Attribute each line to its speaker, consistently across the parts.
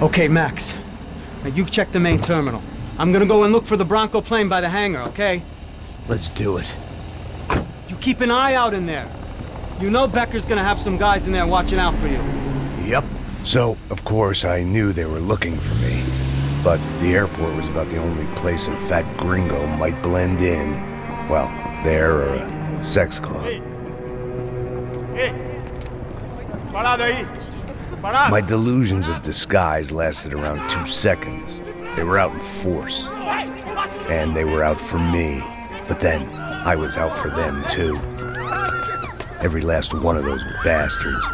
Speaker 1: Okay, Max. Now you check the main terminal. I'm gonna go and look for the Bronco plane by the hangar, okay?
Speaker 2: Let's do it.
Speaker 1: You keep an eye out in there. You know Becker's gonna have some guys in there watching out for you.
Speaker 2: Yep. So, of course, I knew they were looking for me. But the airport was about the only place a fat gringo might blend in. Well, there or a sex club. My delusions of disguise lasted around 2 seconds. They were out in force. And they were out for me. But then, I was out for them, too. Every last one of those bastards.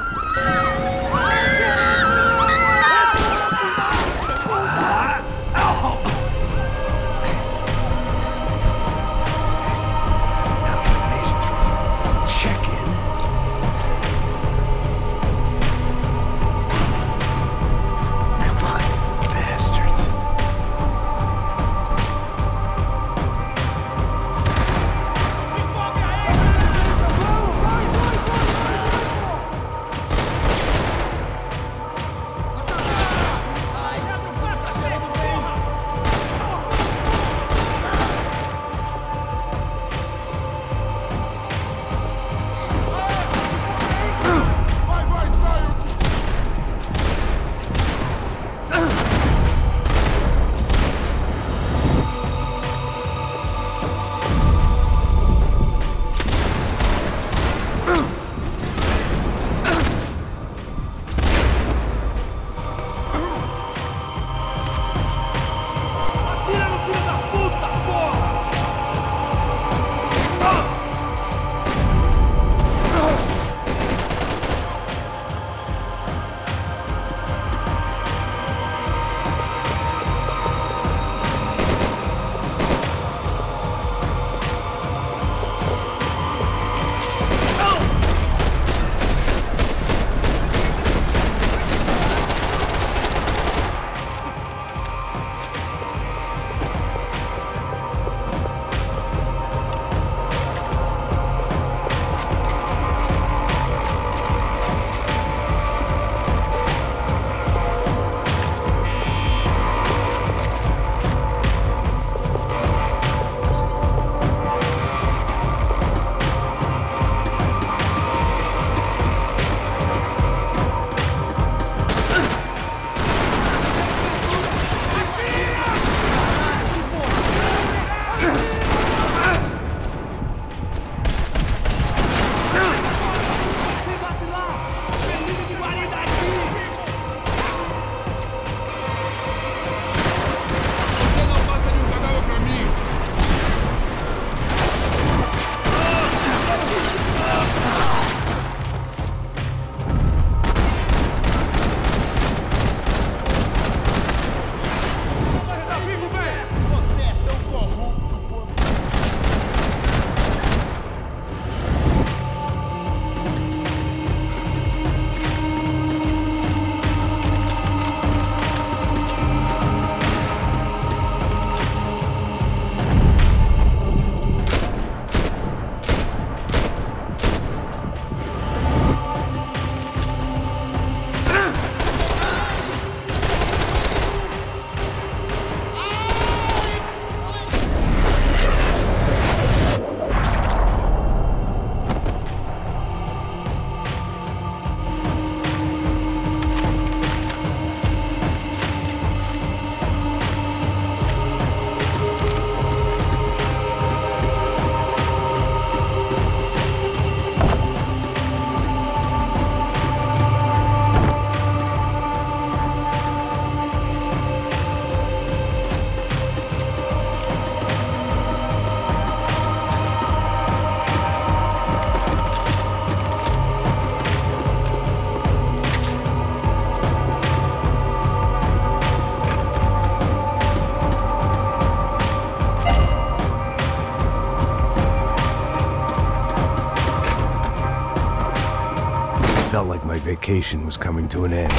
Speaker 2: Felt like my vacation was coming to an end.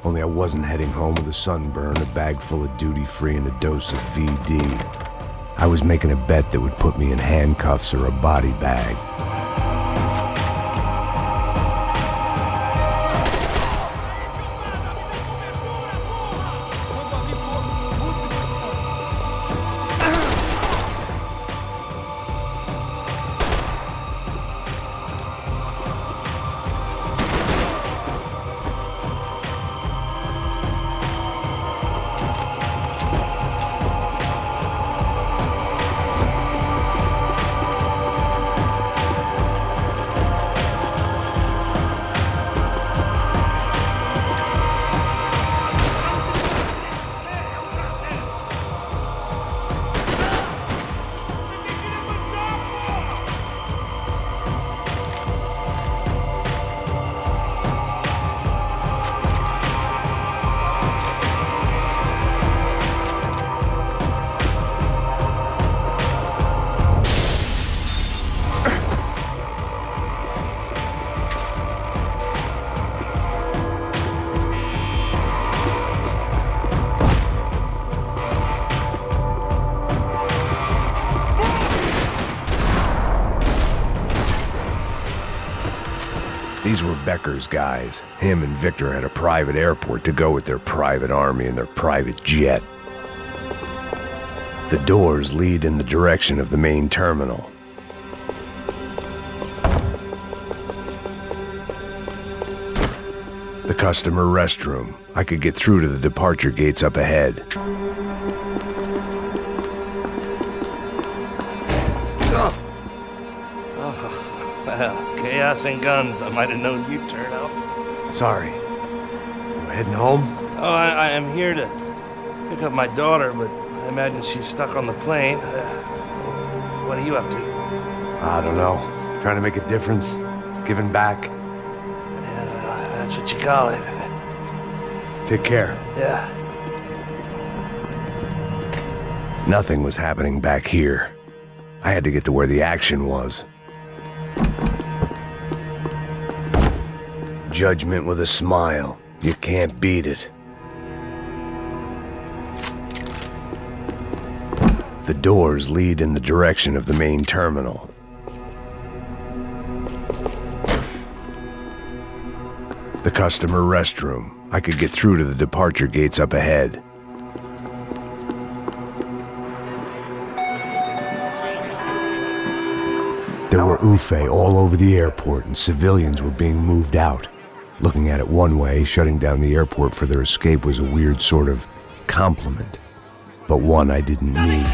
Speaker 2: Only I wasn't heading home with a sunburn, a bag full of duty-free, and a dose of VD. I was making a bet that would put me in handcuffs or a body bag. Becker's guys. Him and Victor had a private airport to go with their private army and their private jet. The doors lead in the direction of the main terminal. The customer restroom. I could get through to the departure gates up ahead.
Speaker 3: Well, chaos and guns. I might have known you'd turn up.
Speaker 2: Sorry. You heading home?
Speaker 3: Oh, I am here to pick up my daughter, but I imagine she's stuck on the plane. What are you up to?
Speaker 2: I don't know. Trying to make a difference. Giving back.
Speaker 3: Yeah, that's what you call it.
Speaker 2: Take care.
Speaker 3: Yeah.
Speaker 2: Nothing was happening back here. I had to get to where the action was. Judgment with a smile. You can't beat it. The doors lead in the direction of the main terminal. The customer restroom. I could get through to the departure gates up ahead. There were UFE all over the airport, and civilians were being moved out. Looking at it one way, shutting down the airport for their escape was a weird sort of compliment, but one I didn't need.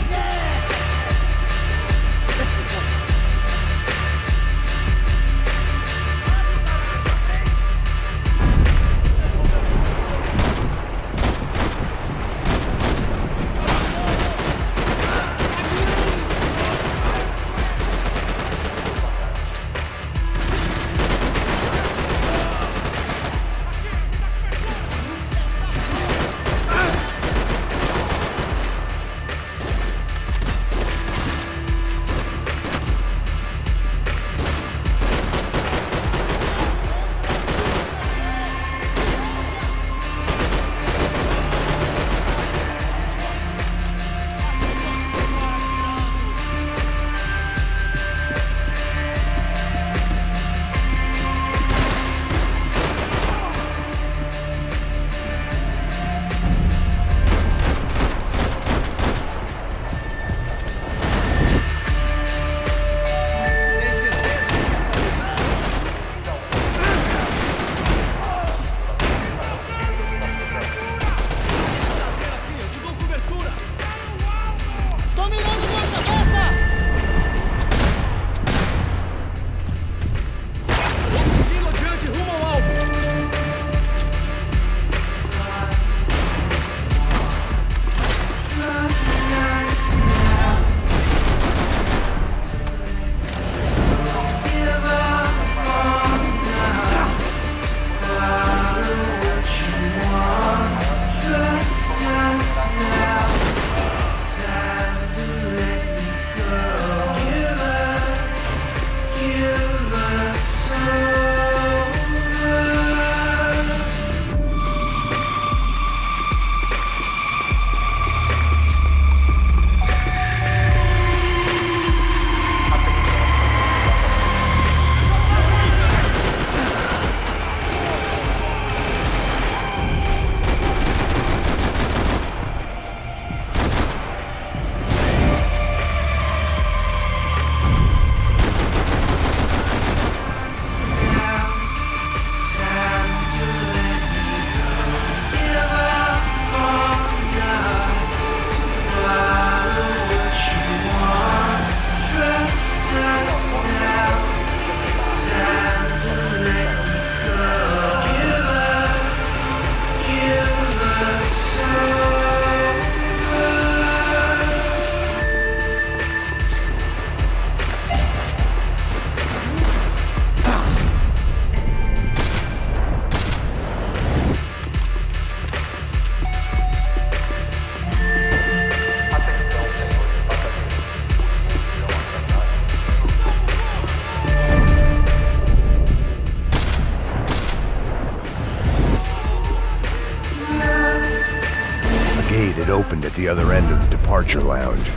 Speaker 2: It opened at the other end of the departure lounge.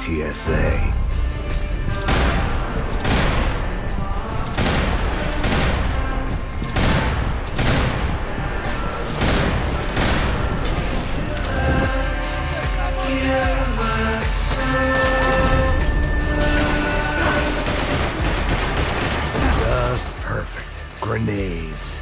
Speaker 2: TSA. Just perfect. Grenades.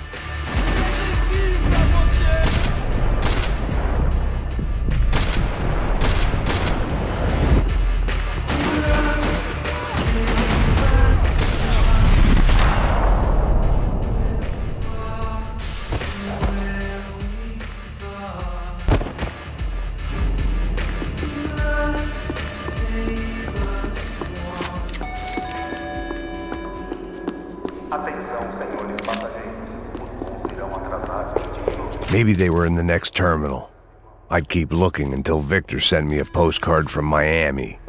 Speaker 2: Maybe they were in the next terminal. I'd keep looking until Victor sent me a postcard from Miami.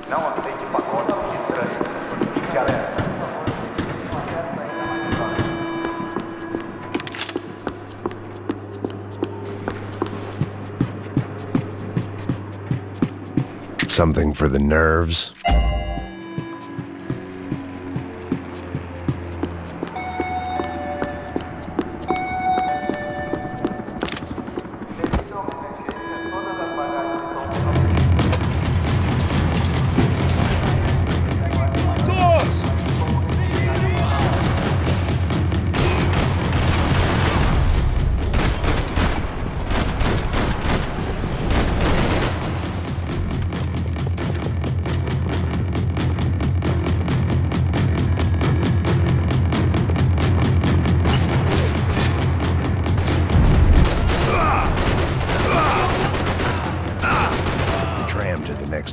Speaker 4: Não aceite pacote de estranho. Fique alerta.
Speaker 2: Something for the nerves.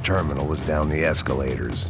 Speaker 2: Terminal was down the escalators.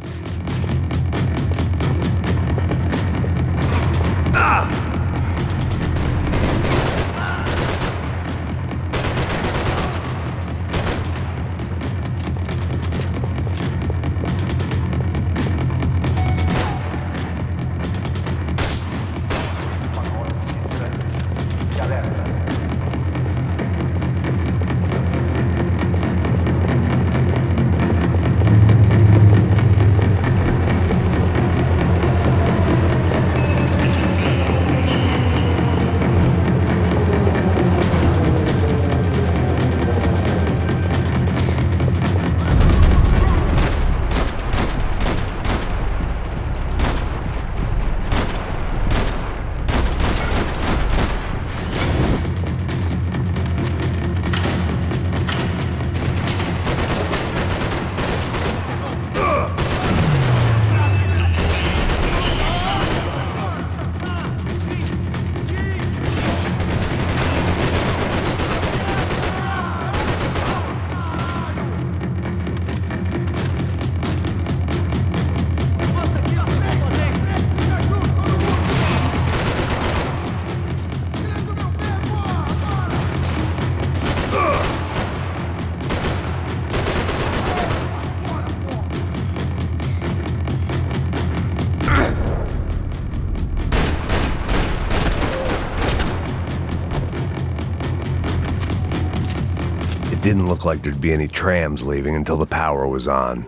Speaker 2: It didn't look like there'd be any trams leaving until the power was on.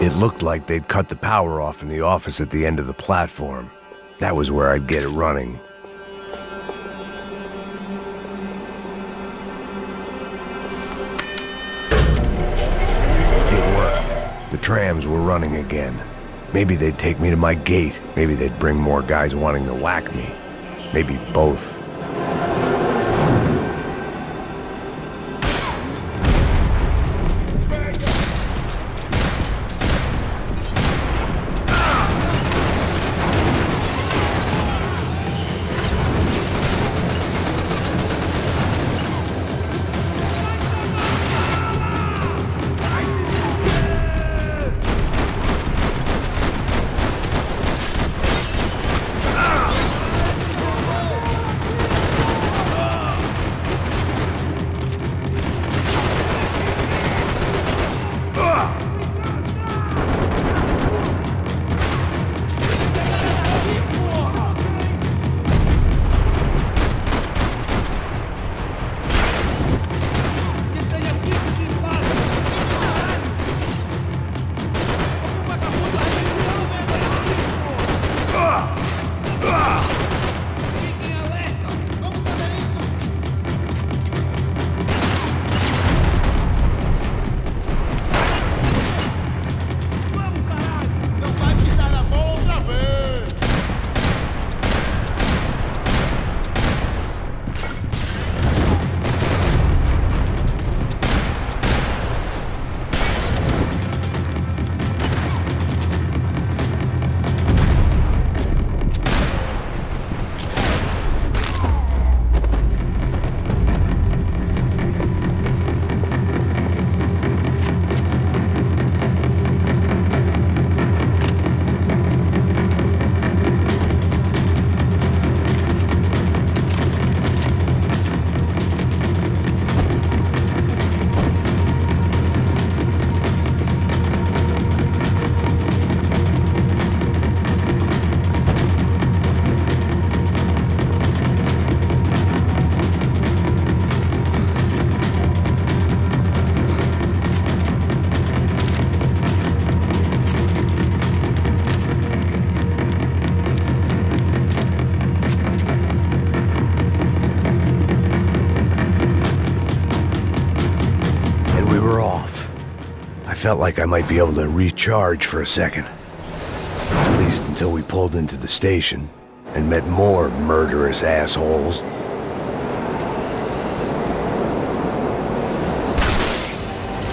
Speaker 2: It looked like they'd cut the power off in the office at the end of the platform. That was where I'd get it running. It worked. The trams were running again. Maybe they'd take me to my gate. Maybe they'd bring more guys wanting to whack me. Maybe both. felt like I might be able to recharge for a second. At least until we pulled into the station and met more murderous assholes.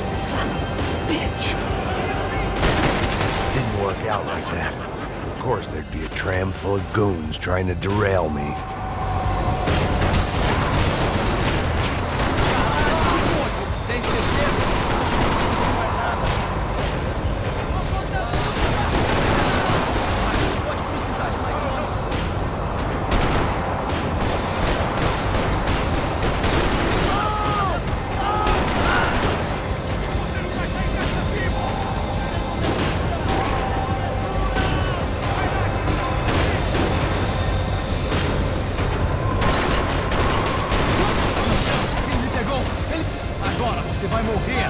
Speaker 5: Son of a bitch.
Speaker 2: Didn't work out like that. Of course, there'd be a tram full of goons trying to derail me.
Speaker 5: Você vai morrer!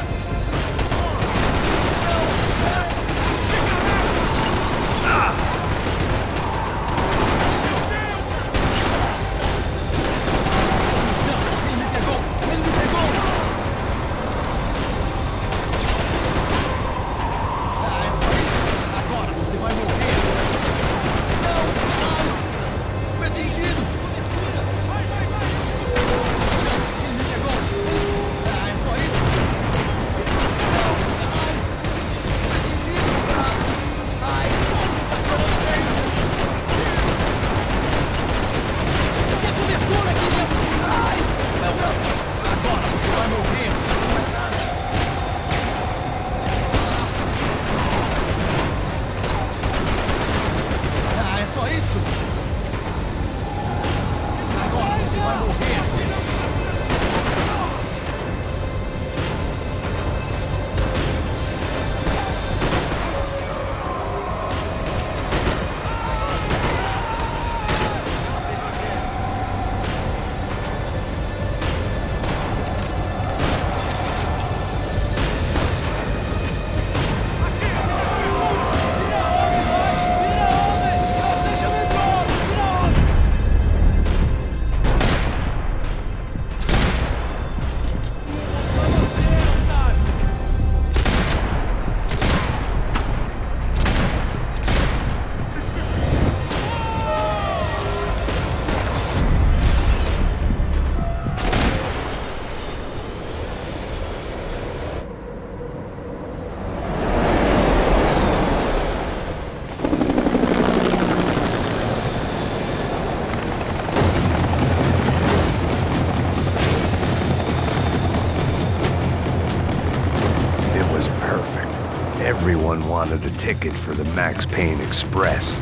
Speaker 2: Everyone wanted a ticket for the Max Payne Express.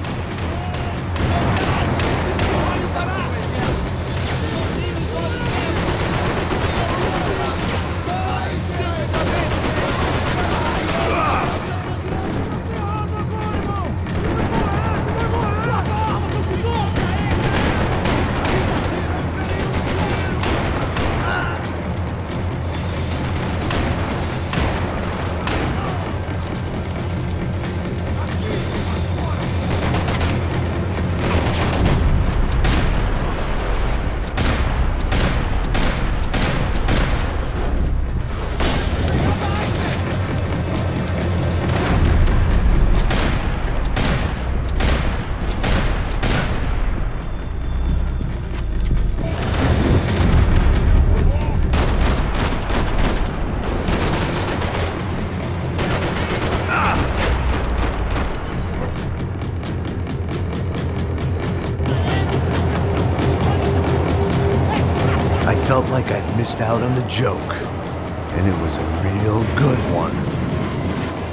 Speaker 2: I felt like I'd missed out on the joke, and it was a real good one.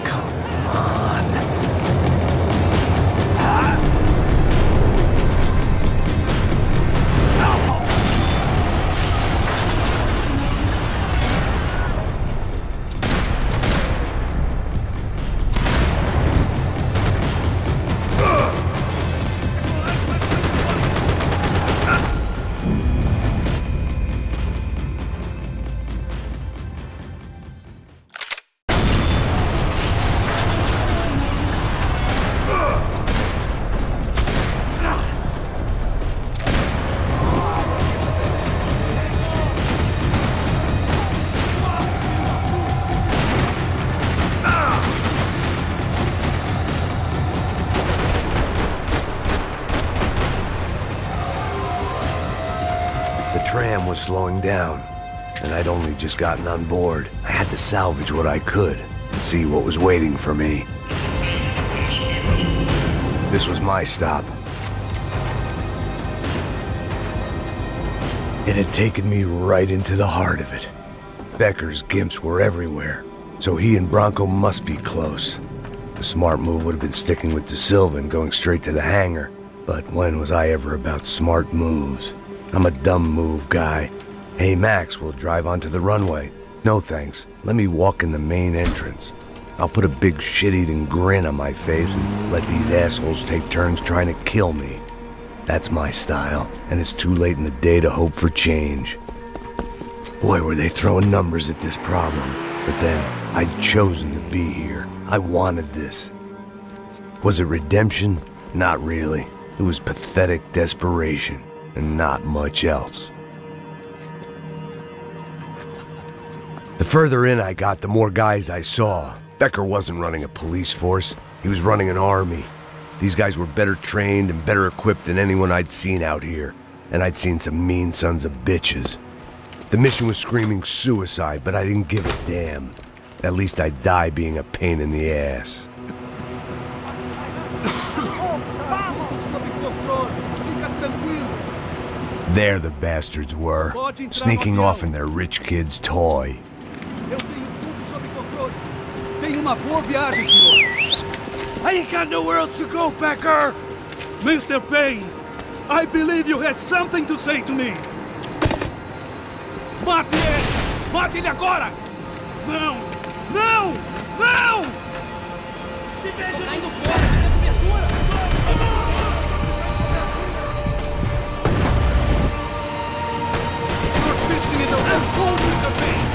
Speaker 2: Come on. was slowing down, and I'd only just gotten on board. I had to salvage what I could and see what was waiting for me. This was my stop. It had taken me right into the heart of it. Becker's gimps were everywhere, so he and Bronco must be close. The smart move would have been sticking with De Silva and going straight to the hangar. But when was I ever about smart moves? I'm a dumb move guy. Hey Max, we'll drive onto the runway. No thanks, let me walk in the main entrance. I'll put a big shit-eating grin on my face and let these assholes take turns trying to kill me. That's my style, and it's too late in the day to hope for change. Boy, were they throwing numbers at this problem. But then, I'd chosen to be here. I wanted this. Was it redemption? Not really. It was pathetic desperation, and not much else. The further in I got, the more guys I saw. Becker wasn't running a police force. He was running an army. These guys were better trained and better equipped than anyone I'd seen out here. And I'd seen some mean sons of bitches. The mission was screaming suicide, but I didn't give a damn. At least I'd die being a pain in the ass. There the bastards were, sneaking off in their rich kid's toy.
Speaker 5: Tenha uma boa viagem, senhor.
Speaker 3: I ain't got nowhere else to go, Becker!
Speaker 5: Mr. Payne, I believe you had something to say to me. Mate ele! Mate ele agora! Não! Não! Não! Me veja caindo fora! Tem cobertura! You're fixing it up! I'm cold, Mr. Payne!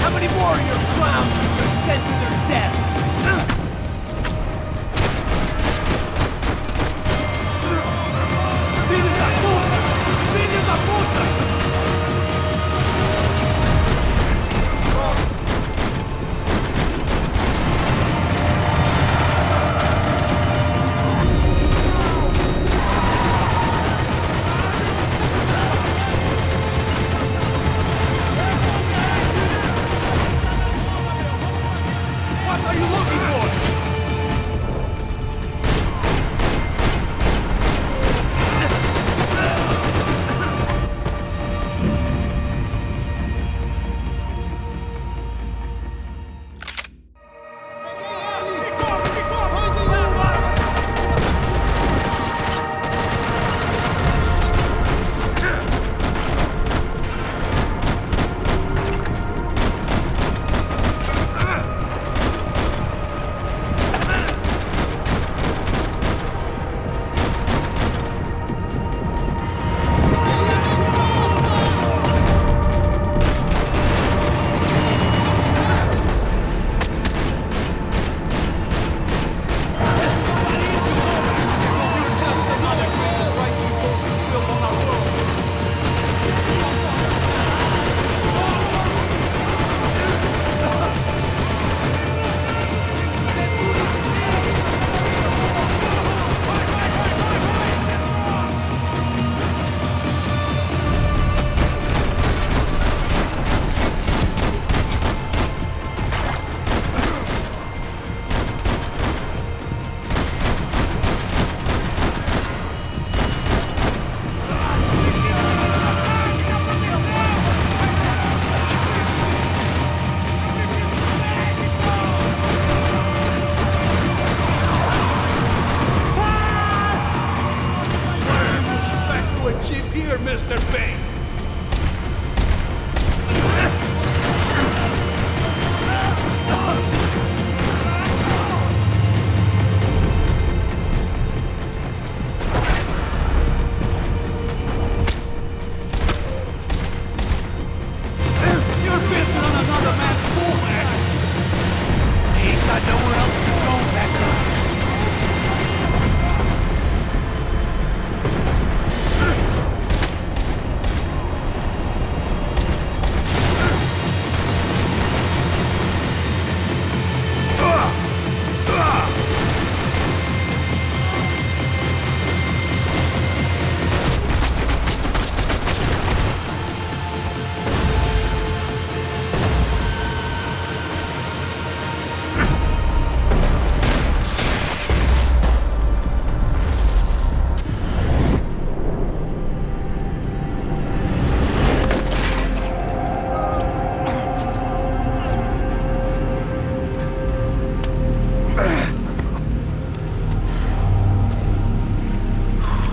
Speaker 6: How many more of your clowns are you sent to their deaths?
Speaker 5: Filho da puta! Filho da puta!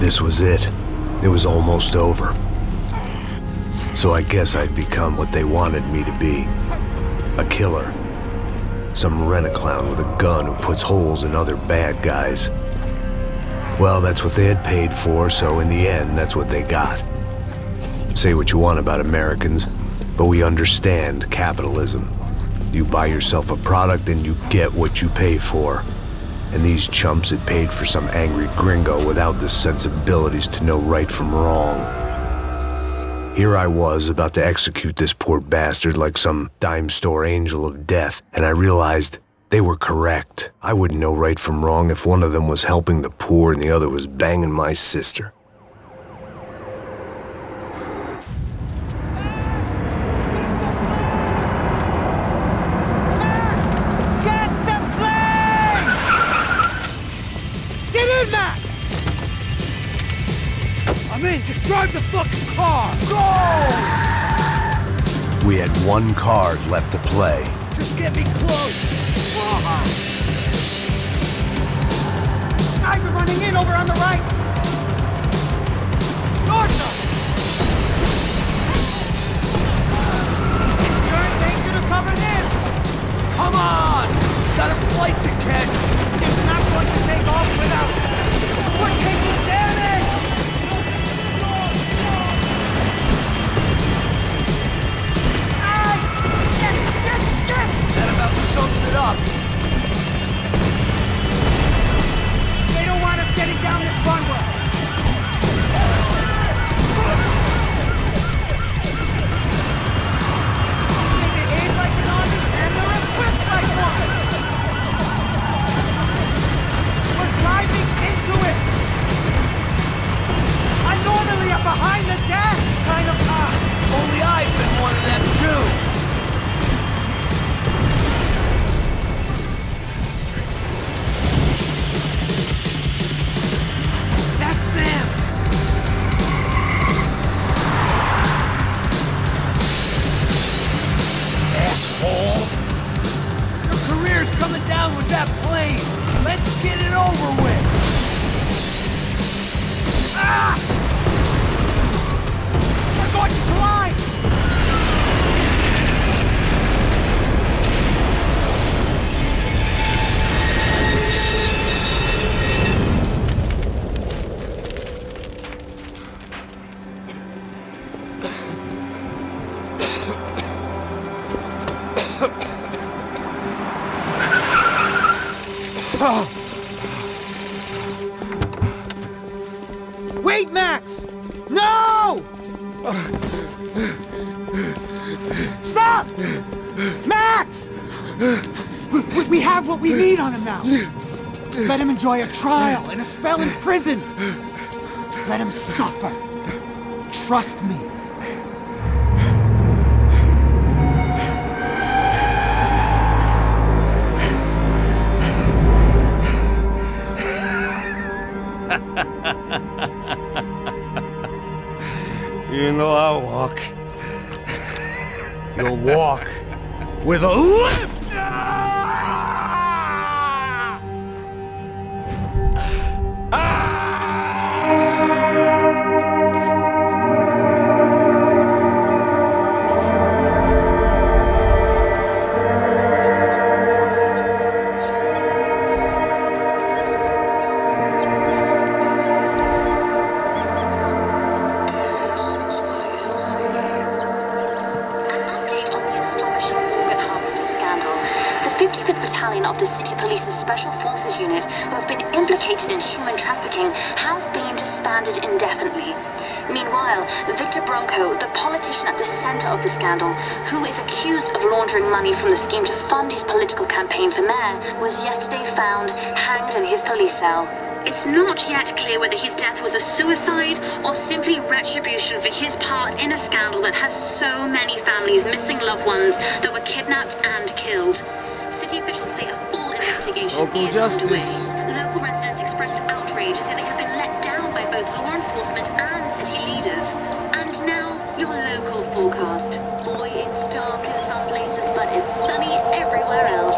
Speaker 2: This was it. It was almost over. So I guess I'd become what they wanted me to be. A killer. Some rent-a-clown with a gun who puts holes in other bad guys. Well, that's what they had paid for, so in the end, that's what they got. Say what you want about Americans, but we understand capitalism. You buy yourself a product and you get what you pay for. And these chumps had paid for some angry gringo without the sensibilities to know right from wrong. Here I was, about to execute this poor bastard like some dime store angel of death, and I realized they were correct. I wouldn't know right from wrong if one of them was helping the poor and the other was banging my sister.
Speaker 6: I'm in, just drive the fucking car! Go!
Speaker 2: We had one card left to play.
Speaker 6: Just get me close!
Speaker 5: Guys are running in over on the right! North! Insurance ain't gonna cover this!
Speaker 6: Come on! Got a flight to catch!
Speaker 5: It's not going to take off without... We're taking damage!
Speaker 6: That about sums it up.
Speaker 5: They don't want us getting down this runway. They behave like an army and they're equipped like one. We're driving into it. I'm normally a behind the desk kind of cop.
Speaker 6: Only I've been one of them too. Your career's coming down with that plane. Let's get it over with.
Speaker 5: Ah! We're going to collide! Wait, Max! No! Stop! Max! We have what we need on him now. Let him enjoy a trial and a spell in prison. Let him suffer. Trust me.
Speaker 7: You know I'll walk.
Speaker 2: You'll walk with a limp!
Speaker 8: Of the City Police's Special Forces Unit, who have been implicated in human trafficking, has been disbanded indefinitely. Meanwhile, Victor Bronco, the politician at the center of the scandal, who is accused of laundering money from the scheme to fund his political campaign for mayor, was yesterday found hanged in his police cell. It's not yet clear whether his death was a suicide or simply retribution for his part in a scandal that has so many families missing loved ones that were kidnapped and killed. City officials say a full investigation is underway. Local residents expressed outrage as if they have been let down by both law enforcement and city leaders. And now, your local forecast. Boy, it's dark in some places, but it's sunny everywhere else.